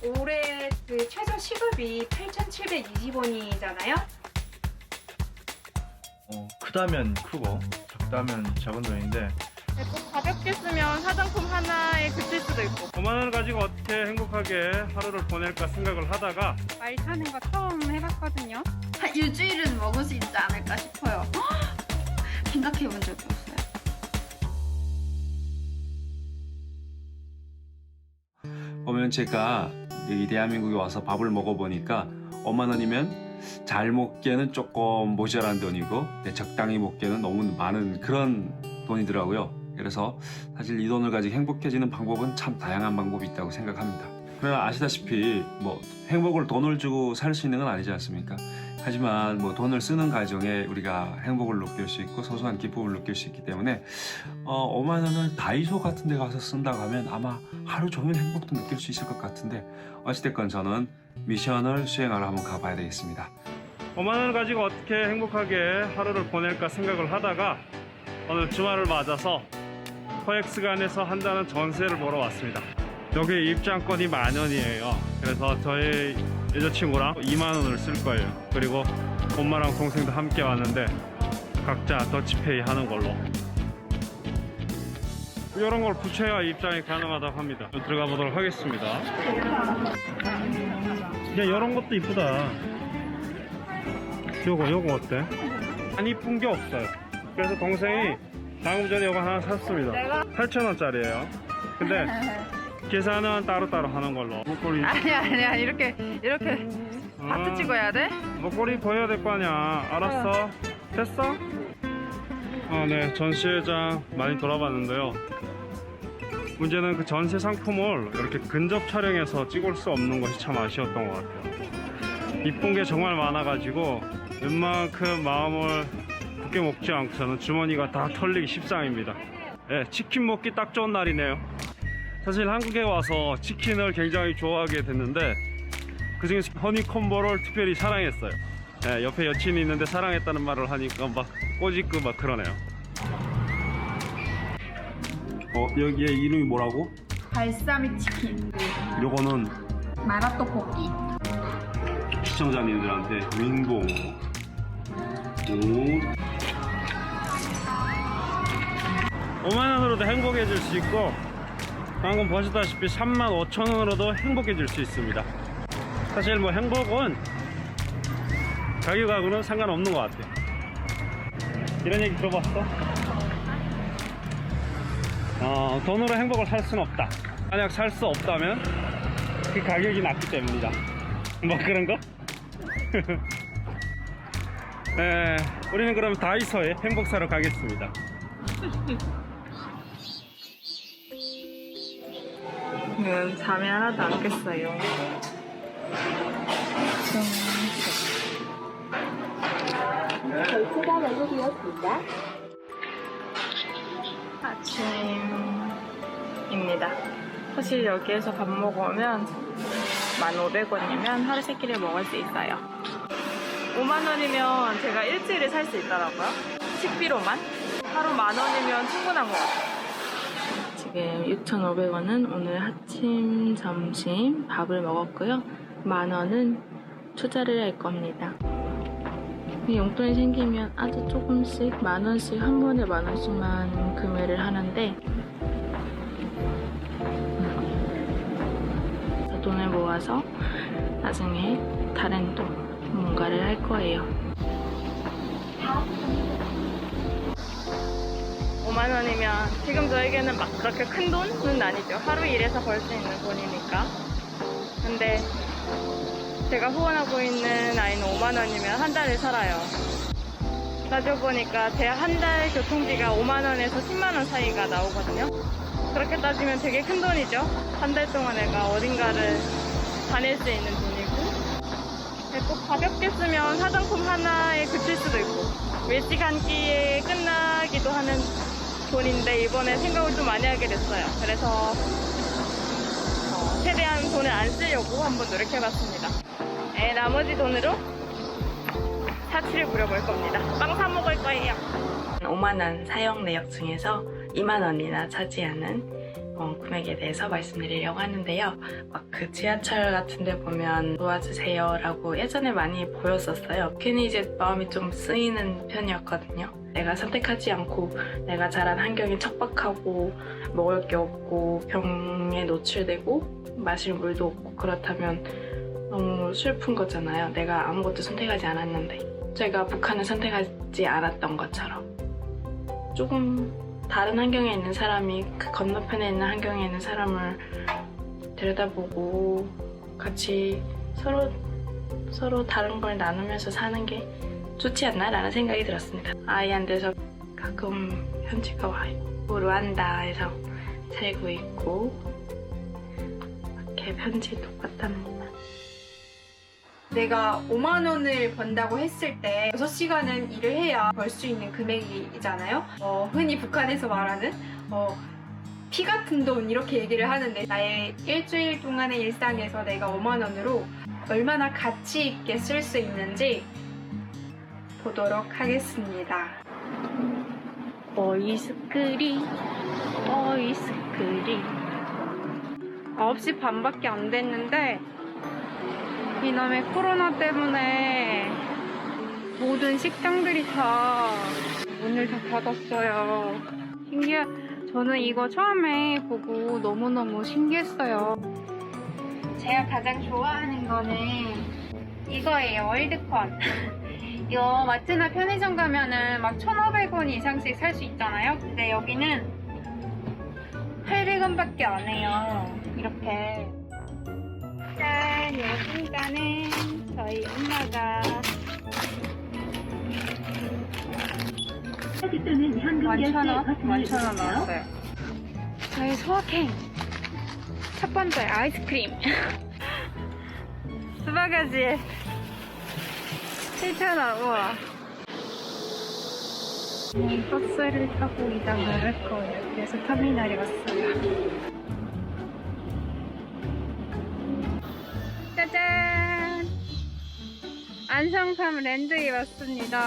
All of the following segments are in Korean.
올해 그 최저 시급이 8,720원이잖아요. 크다면 크고 작다면 작은 돈인데 꼭 가볍게 쓰면 화장품 하나에 그칠 수도 있고 5만 원을 가지고 어떻게 행복하게 하루를 보낼까 생각을 하다가 말 타는 거 처음 해봤거든요. 한 일주일은 먹을 수 있지 않을까 싶어요. 생각해 본 적이 없어요. 보면 제가 여기 대한민국에 와서 밥을 먹어보니까 5만 원이면 잘 먹기에는 조금 모자란 돈이고 적당히 먹기에는 너무 많은 그런 돈이더라고요. 그래서 사실 이 돈을 가지고 행복해지는 방법은 참 다양한 방법이 있다고 생각합니다. 그러나 아시다시피 뭐 행복을 돈을 주고 살 수 있는 건 아니지 않습니까? 하지만 뭐 돈을 쓰는 과정에 우리가 행복을 느낄 수 있고 소소한 기쁨을 느낄 수 있기 때문에 5만 원을 다이소 같은 데 가서 쓴다고 하면 아마 하루 종일 행복도 느낄 수 있을 것 같은데 어찌됐건 저는 미션을 수행하러 한번 가봐야 되겠습니다. 5만 원을 가지고 어떻게 행복하게 하루를 보낼까 생각을 하다가 오늘 주말을 맞아서 코엑스가 안에서 한다는 전세를 보러 왔습니다. 여기 입장권이 10,000원이에요. 그래서 저희 여자친구랑 2만 원을 쓸 거예요. 그리고 엄마랑 동생도 함께 왔는데 각자 더치페이 하는 걸로. 이런 걸 붙여야 입장이 가능하다고 합니다. 들어가 보도록 하겠습니다. 야, 이런 것도 이쁘다. 요거 어때? 안 이쁜 게 없어요. 그래서 동생이 방금 전에 이거 하나 샀습니다. 8,000원짜리예요. 근데 계산은 따로따로 하는 걸로. 목걸이. 아니야 이렇게 하트 찍어야 돼? 목걸이 보여야 될 거 아니야. 알았어. 됐어? 네, 전시회장 많이 돌아봤는데요. 문제는 그 전시 상품을 이렇게 근접 촬영해서 찍을 수 없는 것이 참 아쉬웠던 것 같아요. 이쁜 게 정말 많아가지고 웬만큼 마음을 굳게 먹지 않고서는 주머니가 다 털리기 십상입니다. 네, 치킨 먹기 딱 좋은 날이네요. 사실 한국에 와서 치킨을 굉장히 좋아하게 됐는데 그중에 허니콤보를 특별히 사랑했어요. 네, 옆에 여친이 있는데 사랑했다는 말을 하니까 막 꼬집고 막 그러네요. 여기에 이름이 뭐라고? 발사믹 치킨, 요거는 마라 떡볶이. 시청자님들한테 주인공. 오. 5만 원으로도 행복해질 수 있고 방금 보시다시피 35,000원으로도 행복해질 수 있습니다. 사실 뭐 행복은 가격하고는 상관없는 것 같아요. 이런 얘기 들어봤어? 돈으로 행복을 살 수는 없다. 만약 살 수 없다면 그 가격이 낮기 때문이다. 뭐 그런 거? 네, 우리는 그럼 다이소에 행복 사러 가겠습니다. 잠이 하나도 안 깼어요. 결제가 완료되었습니다. 아침입니다. 사실 여기에서 밥 먹으면 1,500원이면 하루 3끼를 먹을 수 있어요. 5만 원이면 제가 일주일에 살 수 있더라고요. 식비로만. 하루 10,000원이면 충분한 것 같아요. 지금 6,500원은 오늘 아침, 점심 밥을 먹었고요. 10,000원은 투자를 할 겁니다. 용돈이 생기면 아주 조금씩 10,000원씩 한 번에 10,000원씩만 구매를 하는데 돈을 모아서 나중에 다른 또 뭔가를 할 거예요. 5만 원이면 지금 저에게는 막 그렇게 큰 돈은 아니죠. 하루 일해서 벌 수 있는 돈이니까. 근데 제가 후원하고 있는 아이는 5만 원이면 한 달을 살아요. 따져보니까 제 한 달 교통비가 5만 원에서 10만 원 사이가 나오거든요. 그렇게 따지면 되게 큰 돈이죠. 한 달 동안 내가 어딘가를 다닐 수 있는 돈이고 꼭 가볍게 쓰면 화장품 하나에 그칠 수도 있고 일찍 한 끼에 끝나기도 하는 돈인데 이번에 생각을 좀 많이 하게 됐어요. 그래서 최대한 돈을 안 쓰려고 한번 노력해봤습니다. 나머지 돈으로 사치를 부려볼 겁니다. 빵 사 먹을 거예요. 5만 원 사용 내역 중에서 2만 원이나 차지하는 금액에 대해서 말씀드리려고 하는데요. 막 그 지하철 같은 데 보면 도와주세요 라고 예전에 많이 보였었어요. 괜히 이제 마음이 좀 쓰이는 편이었거든요. 내가 선택하지 않고 내가 자란 환경이 척박하고 먹을 게 없고 병에 노출되고 마실 물도 없고 그렇다면 너무 슬픈 거잖아요. 내가 아무것도 선택하지 않았는데 제가 북한을 선택하지 않았던 것처럼 조금 다른 환경에 있는 사람이 그 건너편에 있는 환경에 있는 사람을 들여다보고 같이 서로 다른 걸 나누면서 사는 게 좋지 않나? 라는 생각이 들었습니다. 아이한테서 가끔 편지가 와요. 루안다에서 살고 있고 이렇게 편지 똑같답니다. 내가 5만 원을 번다고 했을 때 6시간은 일을 해야 벌 수 있는 금액이잖아요. 흔히 북한에서 말하는 피 같은 돈 이렇게 얘기를 하는데 나의 일주일 동안의 일상에서 내가 5만 원으로 얼마나 가치 있게 쓸 수 있는지 보도록 하겠습니다. 어이스크림 9시 반밖에 안 됐는데 이놈의 코로나 때문에 모든 식당들이 다 문을 다 닫았어요. 저는 이거 처음에 보고 너무너무 신기했어요. 제가 가장 좋아하는 거는 이거예요. 월드콘. 이거 마트나 편의점 가면은 막 1,500원 이상씩 살 수 있잖아요. 근데 여기는 800원밖에 안 해요. 이렇게. 짠! 여기가는 저희 엄마가 11,000원 나왔어요. 저희 소확행 첫 번째 아이스크림 수박아지 7,000원. 우와. 버스를 타고 이동을 할 거예요. 그래서 터미널에 왔어요. 짜잔! 안성팜 랜드에 왔습니다.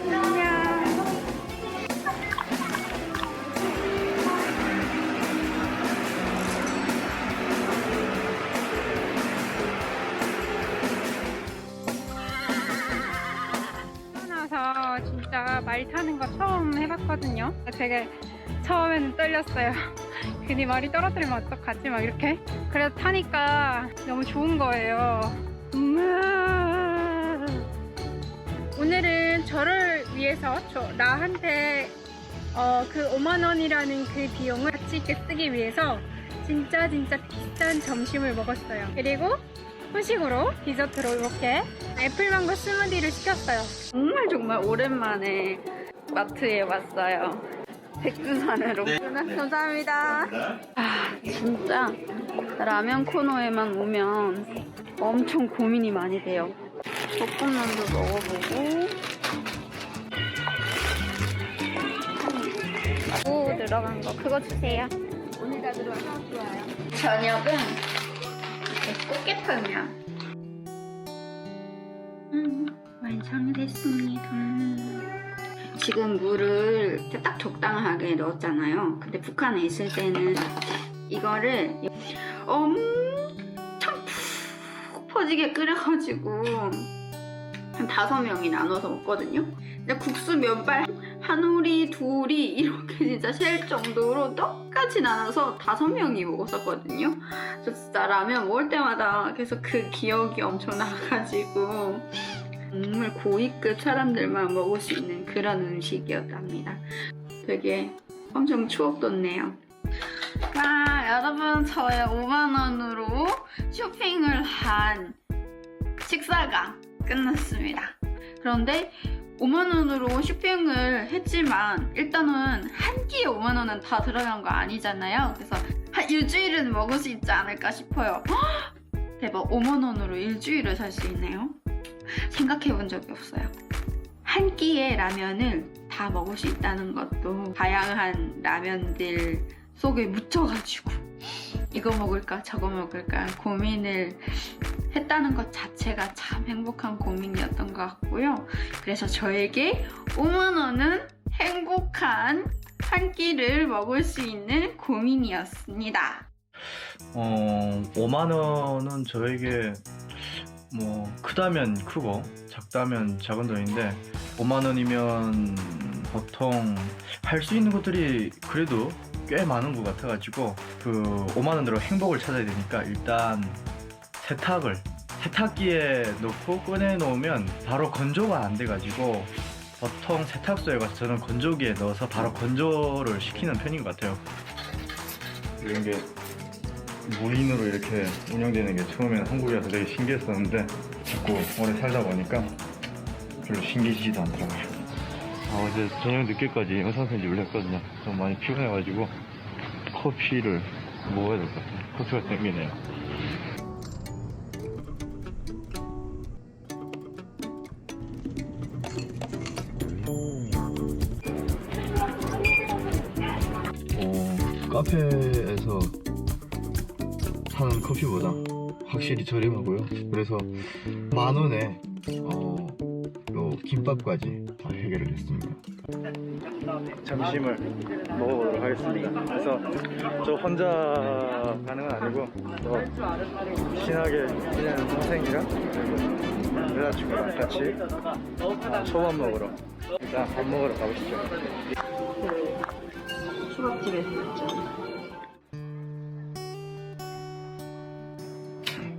안녕. 태어나서 진짜 말 타는 거 처음 해봤거든요. 되게 처음에는 떨렸어요. 괜히 말이 떨어뜨리면 어떡하지? 막 이렇게. 그래서 타니까 너무 좋은 거예요. 오늘은 저를 위해서 나한테 그 5만 원이라는 그 비용을 가치 있게 쓰기 위해서 진짜 비싼 점심을 먹었어요. 그리고 후식으로 디저트로 이렇게 애플망고 스무디를 시켰어요. 정말 오랜만에 마트에 왔어요. 백두산으로. 감사합니다. 진짜 라면 코너에만 오면 엄청 고민이 많이 돼요. 볶음면도 먹어보고 오 들어간 거 그거 주세요. 오늘 다 들어가서 좋아요. 저녁은 꽃게탕이야. 완성됐습니다. 지금 물을 딱 적당하게 넣었잖아요. 근데 북한에 있을 때는 이거를 엄청 푹 퍼지게 끓여가지고 한 5명이 나눠서 먹거든요. 근데 국수 면발 한 우리, 두 우리 이렇게 진짜 셀 정도로 똑같이 나눠서 5명이 먹었었거든요. 저 진짜 라면 먹을 때마다 계속 그 기억이 엄청 나가지고 정말 고위급 사람들만 먹을 수 있는 그런 음식이었답니다. 되게 엄청 추억 돋네요. 와, 여러분, 저의 5만 원으로 쇼핑을 한 식사가 끝났습니다. 그런데 5만 원으로 쇼핑을 했지만 일단은 한 끼에 5만 원은 다 들어간 거 아니잖아요. 그래서 한 일주일은 먹을 수 있지 않을까 싶어요. 대박, 5만 원으로 일주일을 살 수 있네요. 생각해 본 적이 없어요. 한 끼에 라면을 다 먹을 수 있다는 것도 다양한 라면들 속에 묻혀가지고 이거 먹을까 저거 먹을까 고민을 했다는 것 자체가 참 행복한 고민이었던 것 같고요. 그래서 저에게 5만 원은 행복한 한 끼를 먹을 수 있는 고민이었습니다. 5만 원은 저에게 뭐 크다면 크고 작다면 작은 돈인데 5만 원이면 보통 할 수 있는 것들이 그래도 꽤 많은 것 같아가지고 그 5만 원으로 행복을 찾아야 되니까 일단 세탁기에 넣고 꺼내 놓으면 바로 건조가 안 돼가지고 보통 세탁소에 가서 저는 건조기에 넣어서 바로 건조를 시키는 편인 것 같아요. 이런 게 무인으로 이렇게 운영되는 게 처음에는 한국에 와서 되게 신기했었는데 자꾸 오래 살다 보니까 별로 신기하지도 않더라고요. 어제 저녁 늦게까지 영상 편집을 했거든요. 좀 많이 피곤해가지고 커피를 먹어야 될 것 같아요. 커피가 땡기네요. 카페에서 사는 커피보다 확실히 저렴하고요. 그래서 10,000원에 요 김밥까지 다 해결을 했습니다. 점심을 먹어보도록 하겠습니다. 그래서 저 혼자 가는 건 아니고 친하게 지내는 동생이랑 그리고 여자친구랑 같이 초밥 먹으러 일단 밥 먹으러 가보시죠. 초밥집에서 먹죠.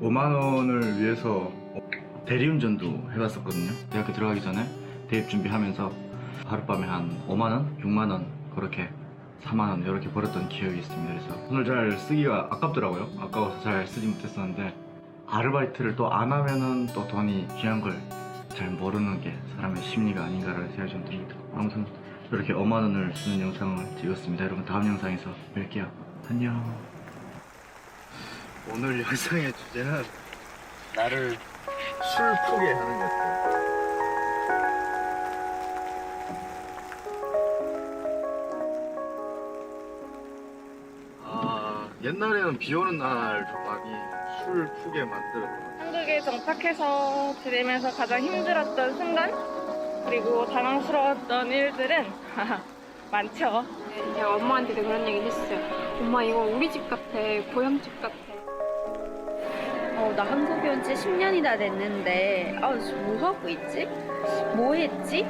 5만 원을 위해서 대리운전도 해봤었거든요. 대학교 들어가기 전에 대입 준비하면서 하룻밤에 한 5만 원, 6만 원 그렇게 4만 원 이렇게 벌었던 기억이 있습니다. 그래서 돈을 잘 쓰기가 아깝더라고요. 아까워서 잘 쓰지 못했었는데 아르바이트를 또 안 하면은 또 돈이 귀한 걸 잘 모르는 게 사람의 심리가 아닌가라는 생각이 좀 듭니다. 아무튼 이렇게 5만 원을 쓰는 영상을 찍었습니다. 여러분 다음 영상에서 뵐게요. 안녕. 오늘 영상의 주제는 나를 술푸게 하는 것들. 옛날에는 비 오는 날 좀 많이 술푸게 만들었던 것 같아요. 한국에 정착해서 지내면서 가장 힘들었던 순간 그리고 당황스러웠던 일들은 많죠. 제가 엄마한테도 그런 얘기 했어요. 엄마 이거 우리 집 같아. 고향집 같아. 나 한국에 온 지 10년이나 됐는데 뭐 하고 있지? 뭐 했지?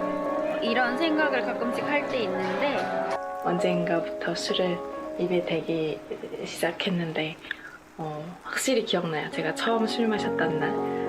이런 생각을 가끔씩 할 때 있는데 언젠가부터 술을 입에 대기 시작했는데 확실히 기억나요. 제가 처음 술 마셨던 날